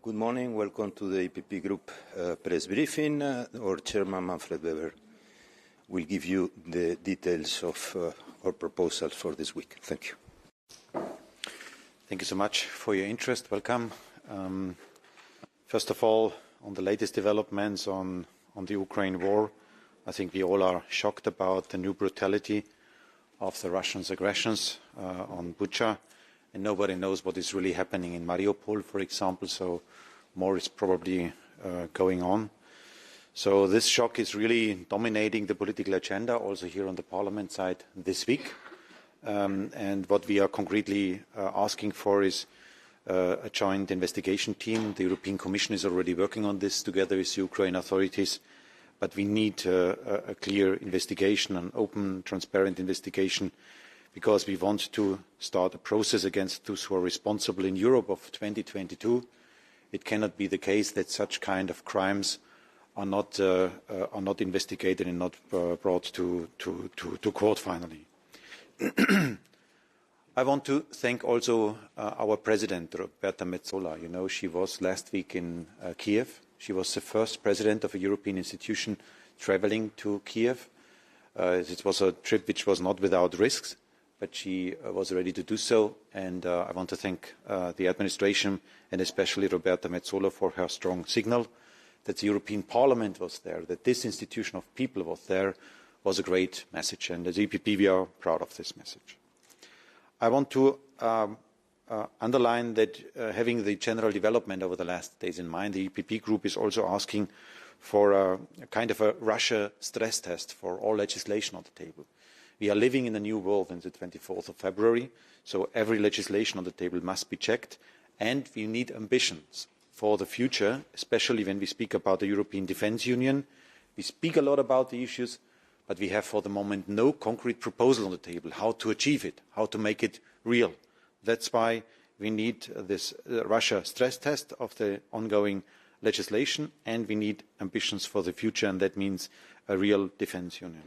Good morning. Welcome to the EPP Group press briefing. Our chairman, Manfred Weber, will give you the details of our proposals for this week. Thank you. Thank you so much for your interest. Welcome. First of all, on the latest developments on the Ukraine war, I think we all are shocked about the new brutality of the Russians' aggressions on Bucha, and nobody knows what is really happening in Mariupol, for example, so more is probably going on. So this shock is really dominating the political agenda, also here on the Parliament side this week. And what we are concretely asking for is a joint investigation team. The European Commission is already working on this together with the Ukraine authorities, but we need a clear investigation, an open, transparent investigation, because we want to start a process against those who are responsible in Europe of 2022. It cannot be the case that such kind of crimes are not investigated and not brought to court finally. I want to thank also our President, Roberta Metsola. You know, she was last week in Kiev. She was the first president of a European institution traveling to Kiev. It was a trip which was not without risks, but she was ready to do so. And I want to thank the administration and especially Roberta Metsola for her strong signal that the European Parliament was there, that this institution of people was there, was a great message. And as EPP, we are proud of this message. I want to underline that having the general development over the last days in mind, the EPP group is also asking for a kind of a Russia stress test for all legislation on the table. We are living in a new world on the 24th of February, so every legislation on the table must be checked, and we need ambitions for the future, especially when we speak about the European Defence Union. We speak a lot about the issues, but we have for the moment no concrete proposal on the table, how to achieve it, how to make it real. That's why we need this Russia stress test of the ongoing legislation, and we need ambitions for the future, and that means a real defence union.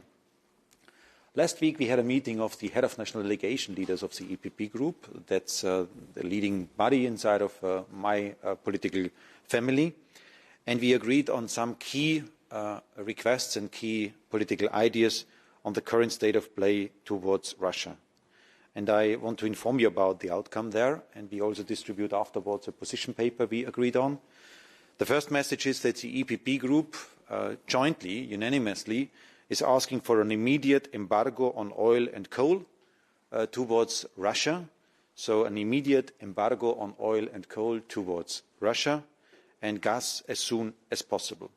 Last week we had a meeting of the head of national delegation leaders of the EPP group. That's the leading body inside of my political family. And we agreed on some key requests and key political ideas on the current state of play towards Russia. And I want to inform you about the outcome there, and we also distribute afterwards a position paper we agreed on. The first message is that the EPP group jointly, unanimously, is asking for an immediate embargo on oil and coal towards Russia. So an immediate embargo on oil and coal towards Russia and gas as soon as possible.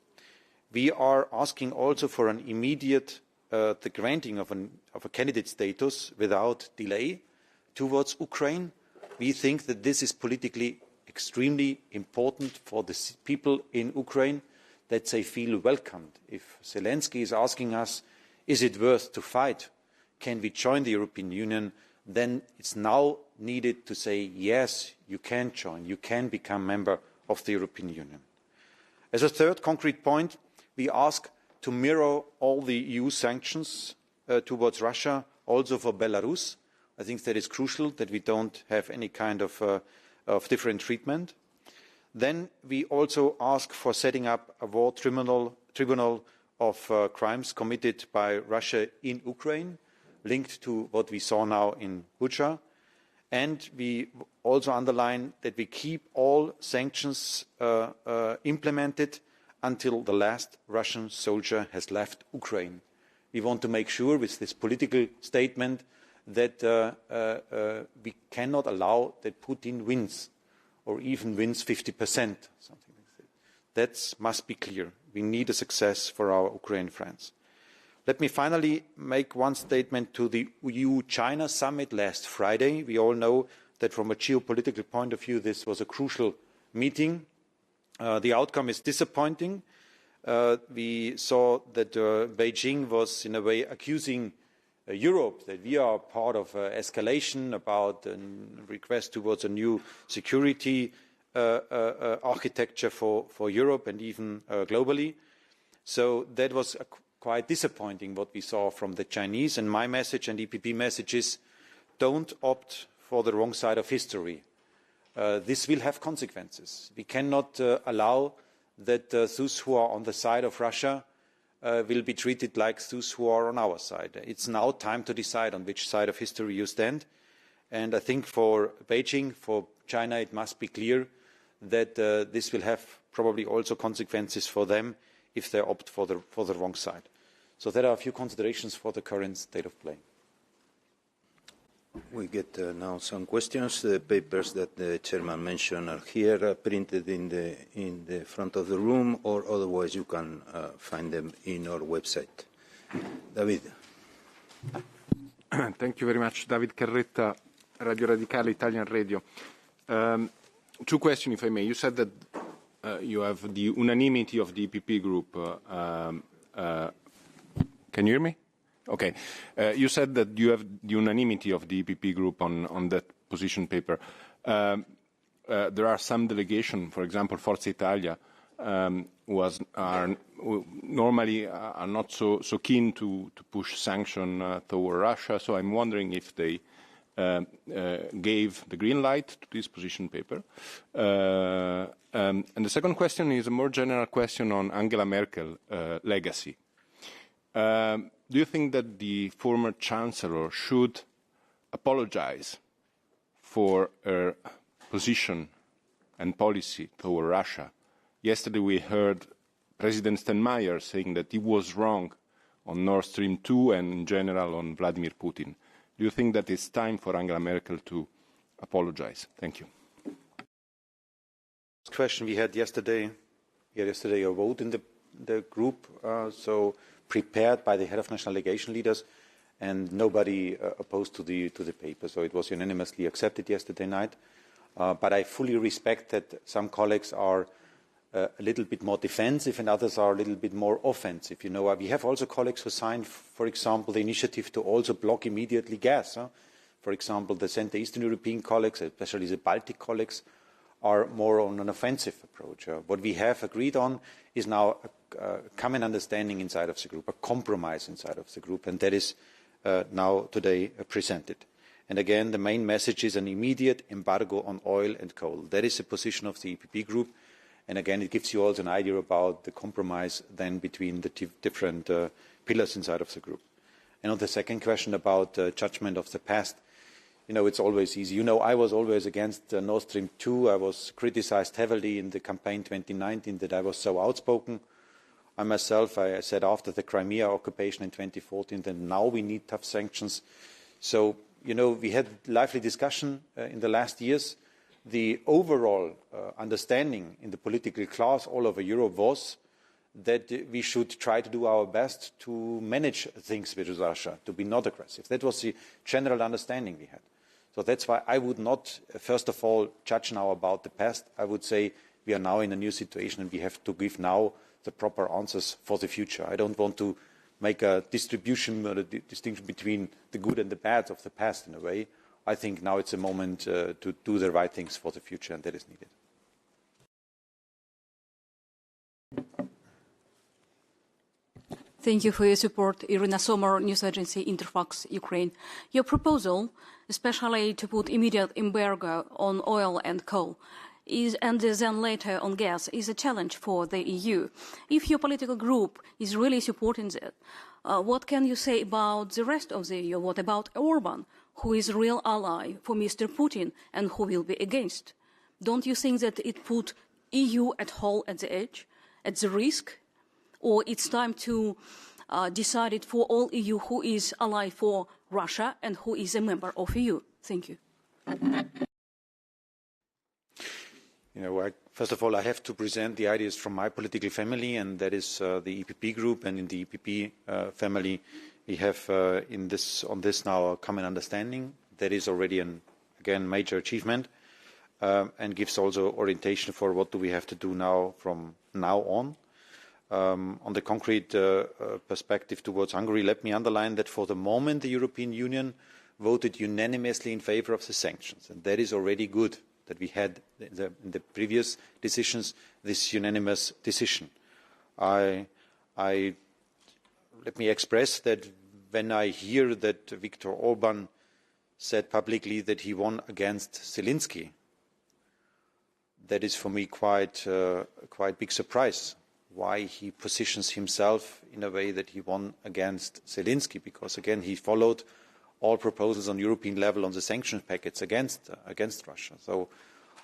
We are asking also for an immediate the granting of a candidate status without delay towards Ukraine. We think that this is politically extremely important for the people in Ukraine, that they feel welcomed. If Zelensky is asking us, is it worth to fight? Can we join the European Union? Then it's now needed to say, yes, you can join, you can become member of the European Union. As a third concrete point, we ask to mirror all the EU sanctions towards Russia, also for Belarus. I think that is crucial that we don't have any kind of different treatment. Then we also ask for setting up a war tribunal of crimes committed by Russia in Ukraine, linked to what we saw now in Bucha. And we also underline that we keep all sanctions implemented until the last Russian soldier has left Ukraine. We want to make sure with this political statement that we cannot allow that Putin wins, or even wins 50%, something like that. That must be clear. We need a success for our Ukrainian friends. Let me finally make one statement to the EU-China summit last Friday. We all know that from a geopolitical point of view, this was a crucial meeting. The outcome is disappointing. We saw that Beijing was, in a way, accusing Europe that we are part of escalation about a request towards a new security architecture for Europe and even globally. So that was quite disappointing what we saw from the Chinese. And my message and EPP message is, don't opt for the wrong side of history. this will have consequences. We cannot allow that those who are on the side of Russia will be treated like those who are on our side. It's now time to decide on which side of history you stand. And I think for Beijing, for China, it must be clear that this will have probably also consequences for them if they opt for the wrong side. So there are a few considerations for the current state of play. We get now some questions. The papers that the chairman mentioned are here, printed in the front of the room, or otherwise you can find them in our website. David. Thank you very much. David Carretta, Radio Radicale, Italian Radio. Two questions, if I may. You said that you have the unanimity of the EPP group. Can you hear me? Okay. You said that you have the unanimity of the EPP group on that position paper. There are some delegations, for example, Forza Italia, who normally are not so keen to push sanctions toward Russia. So I'm wondering if they gave the green light to this position paper. And the second question is a more general question on Angela Merkel's legacy. Do you think that the former Chancellor should apologize for her position and policy toward Russia? Yesterday we heard President Steinmeier saying that he was wrong on Nord Stream 2 and in general on Vladimir Putin. Do you think that it's time for Angela Merkel to apologize? Thank you. Question we had yesterday a vote in the group, so prepared by the head of national delegation leaders, and nobody opposed to the paper. So it was unanimously accepted yesterday night. But I fully respect that some colleagues are a little bit more defensive and others are a little bit more offensive. You know, we have also colleagues who signed, for example, the initiative to also block immediately gas. For example, the Central Eastern European colleagues, especially the Baltic colleagues, are more on an offensive approach. What we have agreed on is now a common understanding inside of the group, a compromise inside of the group, and that is now today presented. And again, the main message is an immediate embargo on oil and coal. That is the position of the EPP group. And again, it gives you also an idea about the compromise then between the different pillars inside of the group. And on the second question about judgment of the past, you know, it's always easy. You know, I was always against Nord Stream 2. I was criticized heavily in the campaign 2019 that I was so outspoken. I myself, I said after the Crimea occupation in 2014 that now we need tough sanctions. So, you know, we had lively discussion in the last years. The overall understanding in the political class all over Europe was that we should try to do our best to manage things with Russia, to be not aggressive. That was the general understanding we had. So that's why I would not, first of all, judge now about the past. I would say we are now in a new situation and we have to give now the proper answers for the future. I don't want to make a distribution or a distinction between the good and the bad of the past in a way. I think now it's a moment to do the right things for the future, and that is needed. Thank you for your support. Irina Sommer, news agency Interfax, Ukraine. Your proposal, especially to put immediate embargo on oil and coal, and then later on gas, is a challenge for the EU. If your political group is really supporting that, what can you say about the rest of the EU? What about Orban, who is a real ally for Mr. Putin and who will be against? Don't you think that it put EU at whole at the edge, at the risk? Or it's time to decide it for all EU who is ally for Russia and who is a member of EU? Thank you. You know, first of all, I have to present the ideas from my political family, and that is the EPP group. And in the EPP family, we have on this now a common understanding. That is already again major achievement, and gives also orientation for what do we have to do now from now on. On the concrete perspective towards Hungary, let me underline that for the moment the European Union voted unanimously in favor of the sanctions, and that is already good that we had in the previous decisions this unanimous decision. Let me express that when I hear that Viktor Orban said publicly that he won against Zelensky, that is for me quite big surprise, why he positions himself in a way that he won against Zelensky, because again he followed all proposals on European level on the sanctions package against Russia. So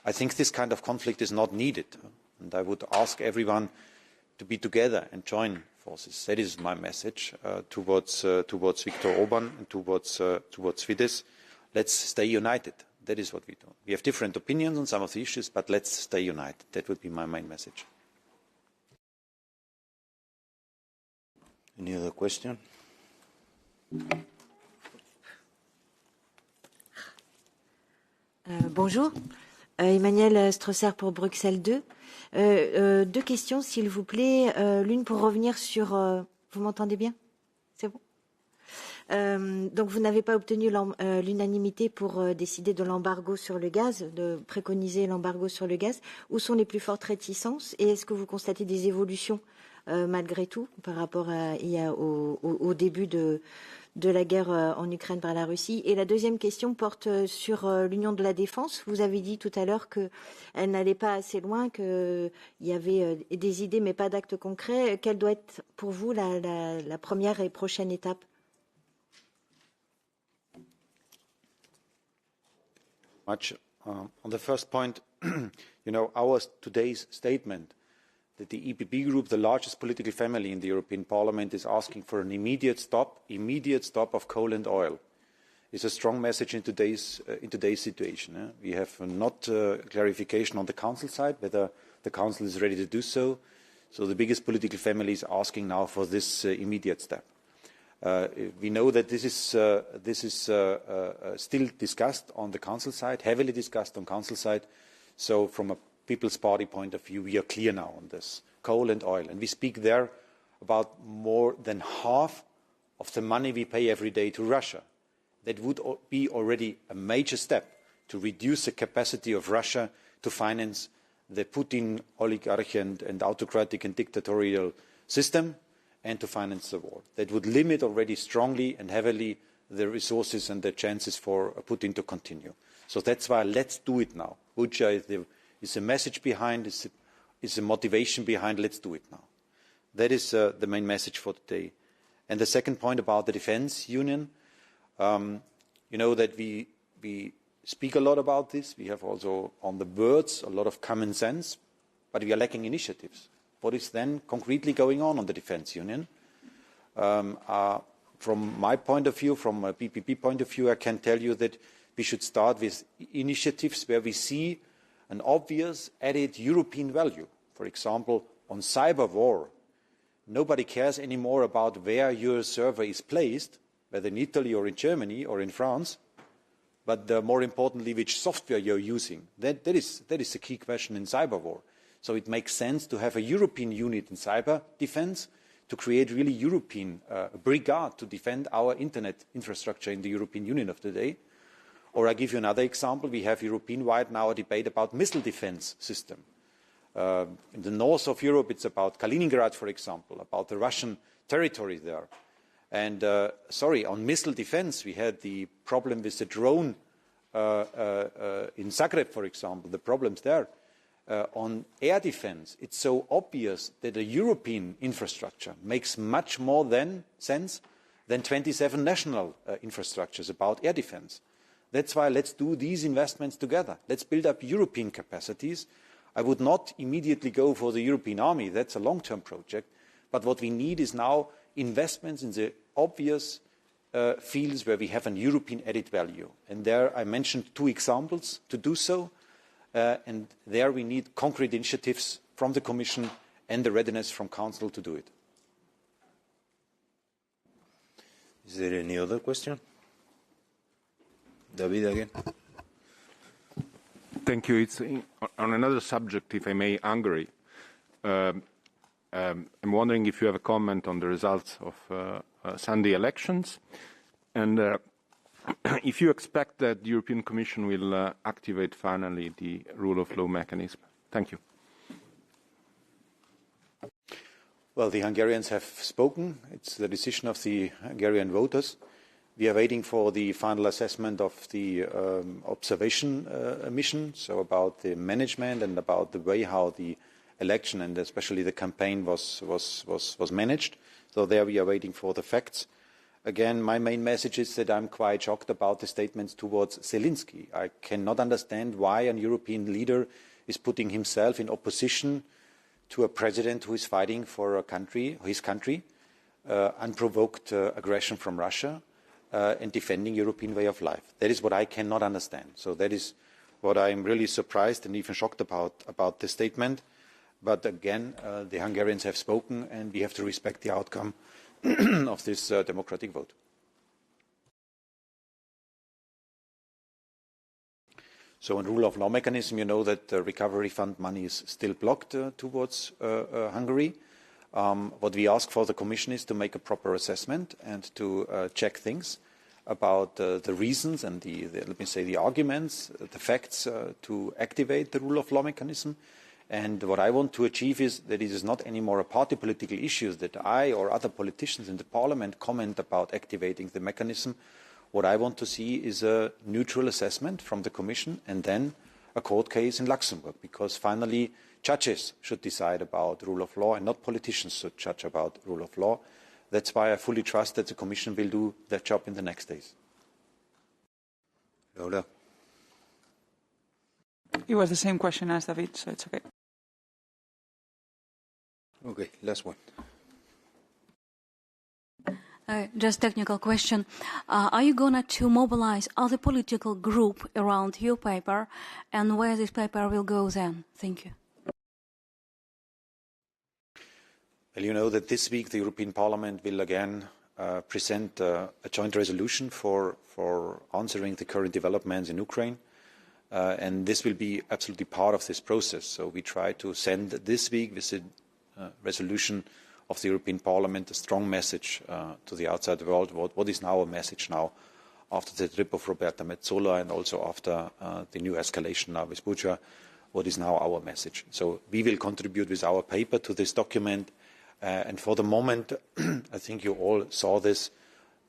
I think this kind of conflict is not needed, and I would ask everyone to be together and join forces. That is my message towards Viktor Orban and towards Fidesz. Let's stay united. That is what we do. We have different opinions on some of the issues, but let's stay united. That would be my main message. Any other question? Bonjour, Emmanuel Strosser pour Bruxelles 2. Deux questions, s'il vous plaît. L'une pour revenir sur... vous m'entendez bien? C'est bon? Donc vous n'avez pas obtenu l'unanimité pour décider de l'embargo sur le gaz, de préconiser l'embargo sur le gaz. Où sont les plus fortes réticences et est-ce que vous constatez des évolutions malgré tout par rapport au début de la guerre en Ukraine par la Russie? Et la deuxième question porte sur l'Union de la Défense. Vous avez dit tout à l'heure qu'elle n'allait pas assez loin, qu'il y avait des idées mais pas d'actes concrets. Quelle doit être pour vous la première et prochaine étape? On the first point, our today's statement that the EPP group, the largest political family in the European Parliament, is asking for an immediate stop of coal and oil, is a strong message in today's situation. We have not clarification on the Council side whether the Council is ready to do so. So the biggest political family is asking now for this immediate step. We know that this is still discussed on the Council side, heavily discussed on Council side. So from a People's Party point of view, we are clear now on this, coal and oil. And we speak there about more than half of the money we pay every day to Russia. That would be already a major step to reduce the capacity of Russia to finance the Putin oligarchy and autocratic and dictatorial system and to finance the war. That would limit already strongly and heavily the resources and the chances for Putin to continue. So that's why let's do it now. Bucha is a message behind, is a motivation behind, let's do it now. That is the main message for today. And the second point about the defense union, you know that we speak a lot about this. We have also on the words a lot of common sense, but we are lacking initiatives. What is then concretely going on the defense union? From my point of view, from a PPP point of view, I can tell you that we should start with initiatives where we see an obvious added European value. For example, on cyber war, nobody cares anymore about where your server is placed, whether in Italy or in Germany or in France, but more importantly, which software you're using. That is the key question in cyber war. So it makes sense to have a European unit in cyber defense, to create really European brigade to defend our internet infrastructure in the European Union of today. Or I give you another example. We have European-wide now a debate about missile defense system. In the north of Europe, it's about Kaliningrad, for example, about the Russian territory there. And on missile defense, we had the problem with the drone in Zagreb, for example, the problems there. On air defense, it's so obvious that a European infrastructure makes much more sense than 27 national infrastructures about air defense. That's why let's do these investments together. Let's build up European capacities. I would not immediately go for the European army. That's a long-term project. But what we need is now investments in the obvious fields where we have an European added value. And there I mentioned two examples to do so. And there we need concrete initiatives from the Commission and the readiness from Council to do it. Is there any other question? David again. Thank you. It's on another subject, if I may, Hungary. I'm wondering if you have a comment on the results of Sunday elections, and if you expect that the European Commission will activate finally the rule of law mechanism. Thank you. Well, the Hungarians have spoken. It's the decision of the Hungarian voters. We are waiting for the final assessment of the observation mission, so about the management and about the way how the election and especially the campaign was managed. So there we are waiting for the facts. Again, my main message is that I'm quite shocked about the statements towards Zelensky. I cannot understand why a European leader is putting himself in opposition to a president who is fighting for a country, his country, unprovoked aggression from Russia, and defending European way of life. That is what I cannot understand. So that is what I'm really surprised and even shocked about this statement. But again, the Hungarians have spoken, and we have to respect the outcome of this democratic vote. So on rule of law mechanism, you know that the recovery fund money is still blocked towards Hungary. What we ask for the Commission is to make a proper assessment and to check things about the reasons and let me say, the arguments, the facts to activate the rule of law mechanism. And what I want to achieve is that it is not anymore a party political issue that I or other politicians in the Parliament comment about activating the mechanism. What I want to see is a neutral assessment from the Commission and then a court case in Luxembourg, because finally judges should decide about rule of law and not politicians should judge about rule of law. That's why I fully trust that the Commission will do their job in the next days. Laura. It was the same question as David, so it's okay. Okay, last one. Just technical question. Are you going to mobilize other political group around your paper, and where this paper will go then? Thank you. Well, you know that this week the European Parliament will again present a joint resolution for answering the current developments in Ukraine. And this will be absolutely part of this process. So we try to send this week with the resolution of the European Parliament a strong message to the outside world. What is now our message now after the trip of Roberta Metsola and also after the new escalation now with Bucha? What is now our message? So we will contribute with our paper to this document. And for the moment, I think you all saw this,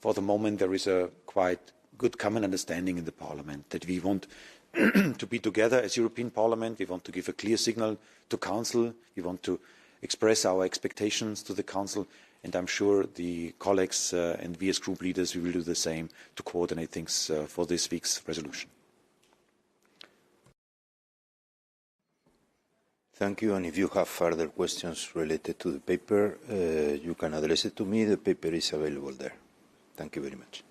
for the moment there is a quite good common understanding in the Parliament that we want to be together as European Parliament. We want to give a clear signal to Council. We want to express our expectations to the Council. And I'm sure the colleagues and we as group leaders, we will do the same to coordinate things for this week's resolution. Thank you. And if you have further questions related to the paper, you can address it to me. The paper is available there. Thank you very much.